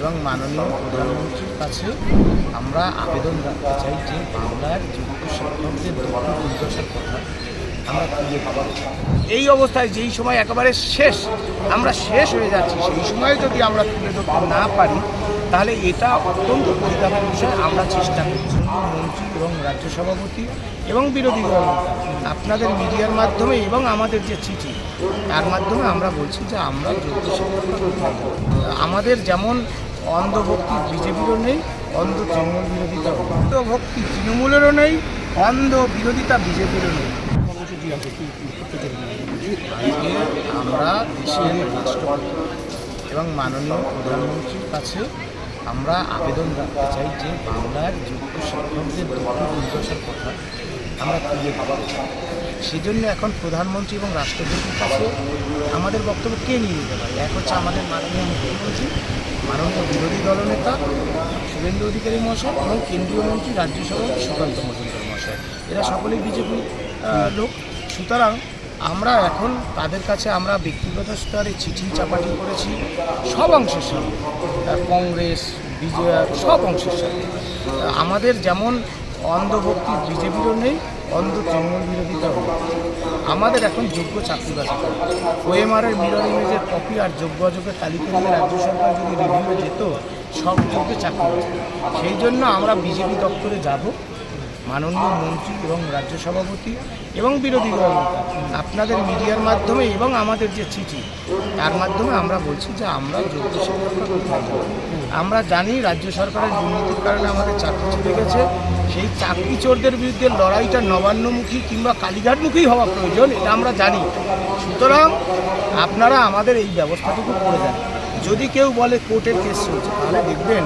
এবং মাননীয় প্রধানমন্ত্রীর কাছে আমরা আবেদন রাখতে চাই যে বাংলার যোগ্য শিক্ষকদের দুর্দশার কথা আমরা তুলে ধরতে চাই। এই অবস্থায় যেই সময় একেবারে আমরা শেষ হয়ে যাচ্ছি, সেই সময় যদি আমরা তুলে ধরতে না পারি তাহলে এটা অত্যন্ত পরিতাপের বিষয়। আমরা চেষ্টা করছি মন্ত্রী এবং রাজ্য সভাপতি এবং বিরোধী দল আপনাদের মিডিয়ার মাধ্যমে এবং আমাদের যে চিঠি তার মাধ্যমে আমরা বলছি যে আমরা যোগ্য শিক্ষকরা কোথায় যাব। আমাদের যেমন অন্ধভক্তি বিজেপিরও নেই, অন্ধ তৃণমূল বিরোধিতা অন্ধভক্তি তৃণমূলেরও নেই, অন্ধ বিরোধিতা বিজেপিরও নেই। আমরা দেশের রাষ্ট্রপতি এবং মাননীয় প্রধানমন্ত্রীর কাছে আমরা আবেদন রাখতে চাই যে বাংলার যোগ্য শিক্ষকদের দুর্দশার কথা আমরা তুলে ধরতে চাই। সেজন্য এখন প্রধানমন্ত্রী এবং রাষ্ট্রপতির কাছে আমাদের বক্তব্য কে নিয়ে নিতে পারে? এক হচ্ছে আমাদের মাননীয় মুখ্যমন্ত্রী, মাননীয় বিরোধী দলনেতা শুভেন্দু অধিকারী মহাশয় এবং কেন্দ্রীয় মন্ত্রী রাজ্যসভার সুকান্ত মজুমদার মহাশয়, এরা সকলেই বিজেপি লোক। সুতরাং আমরা এখন তাদের কাছে আমরা ব্যক্তিগত স্তরে চিঠি চাপাটি করেছি সব অংশের সাথে, কংগ্রেস বিজেপি সব অংশের সাথে। আমাদের যেমন অন্ধভক্তি বিজেপিরও নেই, অন্ধ তৃণমূল বিরোধিতাও নেই। আমাদের এখন যোগ্য চাকরি বাঁচাতে ওএমআরের মিরর ইমেজের কপি আর যোগ্য অযোগ্যের তালিকা নিয়ে রাজ্য সরকার যদি রিভিউ যেত সব যোগ্য চাকরি বাঁচাত। সেই জন্য আমরা বিজেপি দপ্তরে যাব, মাননীয় মন্ত্রী এবং রাজ্য সভাপতি এবং বিরোধী দল আপনাদের মিডিয়ার মাধ্যমে এবং আমাদের যে চিঠি তার মাধ্যমে আমরা বলছি যে আমরা যোগ্য শিক্ষকরা কোথায় যাব। আমরা জানি রাজ্য সরকারের দুর্নীতির কারণে আমাদের চাকরি চলে গেছে। সেই চাকরি চোরদের বিরুদ্ধে লড়াইটা নবান্নমুখী কিংবা কালীঘাটমুখী হওয়া প্রয়োজন, এটা আমরা জানি। সুতরাং আপনারা আমাদের এই ব্যবস্থাটুকু করে দেন। যদি কেউ বলে কোর্টের কেস চলছে, তাহলে দেখবেন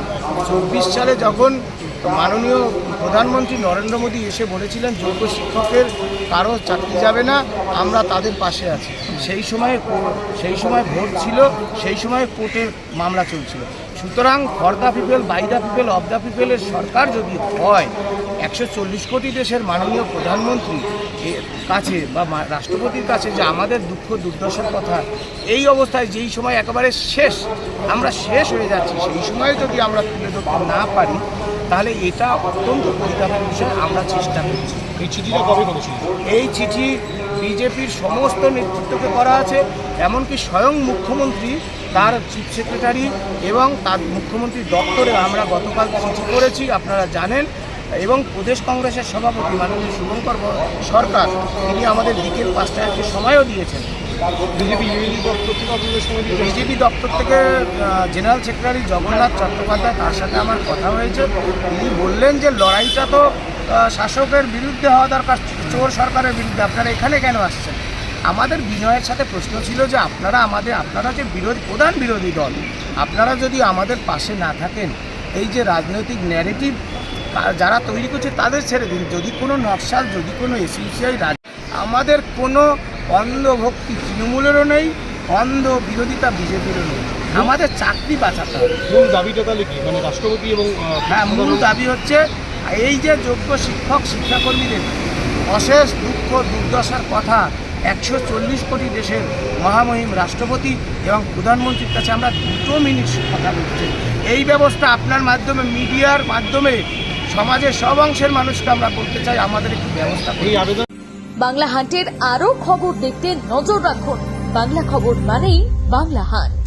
24 সালে যখন মাননীয় প্রধানমন্ত্রী নরেন্দ্র মোদী এসে বলেছিলেন যোগ্য শিক্ষকের কারো চাকরি যাবে না, আমরা তাদের পাশে আছি। সেই সময় ভোট ছিল, সেই সময় কোর্টের মামলা চলছিল। সুতরাং for the people, by the people, of the পিপলের সরকার যদি হয়, 140 কোটি দেশের মাননীয় প্রধানমন্ত্রী কাছে বা রাষ্ট্রপতির কাছে যে আমাদের দুঃখ দুর্দশার কথা, এই অবস্থায় যেই সময় একেবারে আমরা শেষ হয়ে যাচ্ছি, সেই সময় যদি আমরা তুলে ধরতে না পারি তাহলে এটা অত্যন্ত পরিতাপের বিষয়। আমরা চেষ্টা করছি। এই চিঠিটা কবে করেছিল? এই চিঠি বিজেপির সমস্ত নেতৃত্বকে করা আছে, এমনকি স্বয়ং মুখ্যমন্ত্রী, তার চিফ সেক্রেটারি এবং তার মুখ্যমন্ত্রীর দপ্তরে আমরা গতকাল চিঠি করেছি, আপনারা জানেন। এবং প্রদেশ কংগ্রেসের সভাপতি মাননীয় শুভঙ্কর সরকার, তিনি আমাদের বিকেল 5টায় একটি সময়ও দিয়েছেন। বিজেপি দপ্তর থেকে জেনারেল সেক্রেটারি জগন্নাথ চট্টোপাধ্যায়, তার সাথে আমার কথা হয়েছে। তিনি বললেন যে লড়াইটা তো শাসকের বিরুদ্ধে হওয়া দরকার, চোর সরকারের বিরুদ্ধে। আপনারা এখানে কেন আসছেন? আমাদের বিনয়ের সাথে প্রশ্ন ছিল যে আপনারা যে প্রধান বিরোধী দল, আপনারা যদি আমাদের পাশে না থাকেন, এই যে রাজনৈতিক ন্যারেটিভ যারা তৈরি করছে তাদের ছেড়ে দিন। যদি কোনো নকশাল, যদি কোনো এসইউসিআই, আমাদের কোনো অন্ধভক্তি তৃণমূলেরও নেই, অন্ধ বিরোধিতা বিজেপিরও নেই। আমাদের চাকরি বাঁচাতে হবে। মূল দাবিটা তাহলে কি, মানে রাষ্ট্রপতি এবং মূল দাবি হচ্ছে এই যে যোগ্য শিক্ষক শিক্ষাকর্মীদের অশেষ দুঃখ দুর্দশার কথা 140 কোটি দেশের মহামহিম রাষ্ট্রপতি এবং প্রধানমন্ত্রীর কাছে আমরা 2 মিনিট কথা বলছি। এই ব্যবস্থা আপনার মাধ্যমে, মিডিয়ার মাধ্যমে সমাজের সব অংশের মানুষকে আমরা বলতে চাই, আমাদের একটু ব্যবস্থা এই আবেদন। বাংলা হান্টের আরো খবর দেখতে নজর রাখুন। বাংলা খবর মানেই বাংলা হান্ট।